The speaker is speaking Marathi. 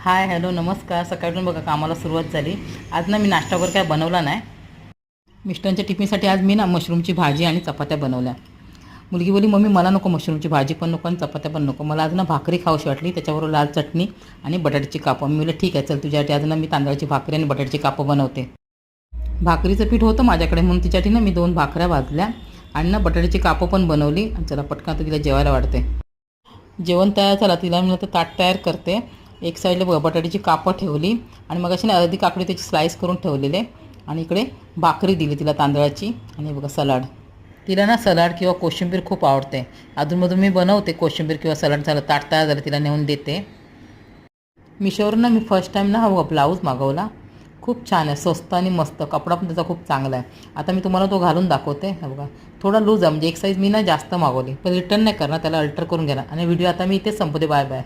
हाय हॅलो नमस्कार. सकाळून बघा कामाला सुरुवात झाली. आज ना मी नाश्ता वगैरे काय बनवला नाही. मिस्टरांच्या टिफिनसाठी आज मी ना मशरूमची भाजी आणि चपात्या बनवल्या. मुलगी बोली मम्मी मला नको, मशरूमची भाजी पण नको आणि चपात्या पण नको, मला आज ना भाकरी खाऊशी वाटली, त्याच्याबरोबर लाल चटणी आणि बटाट्याची कापं. मी बोलले ठीक आहे चल, तुझ्यासाठी आज ना मी तांदळाची भाकरी आणि बटाट्याची कापं बनवते. भाकरीचं पीठ होतं माझ्याकडे म्हणून तिच्यासाठी ना मी 2 भाकऱ्या भाजल्या आणि ना बटाट्याची कापं पण बनवली. आणि चला पटकन आता तिला जेवायला वाढते. जेवण तयार झालं, तिला मी आता ताट तयार करते. एक साईडला बघा बटाट्याची कापं ठेवली आणि मग अशी ना अर्धी काकडी त्याची स्लाईस करून ठेवलेले आणि इकडे भाकरी दिली तिला तांदळाची. आणि बघा सलाड. तिला ना सलाड किंवा कोशिंबीर खूप आवडते. अधूनमधून मी बनवते कोशिंबीर किंवा सलाड. झालं ताट तयार झालं, तिला नेऊन देते. मिशोवरून ना मी फर्स्ट टाईम ना हा बघा ब्लाऊज मागवला. खूप छान आहे, स्वस्त आणि मस्त. कपडा पण त्याचा खूप चांगला आहे. आता मी तुम्हाला तो घालून दाखवते. हा बघा थोडा लूज आहे, म्हणजे एक साईज मी ना जास्त मागवली, पण रिटर्न नाही करणार, त्याला अल्टर करून घेणार. आणि व्हिडिओ आता मी इथेच संपवते. Bye bye.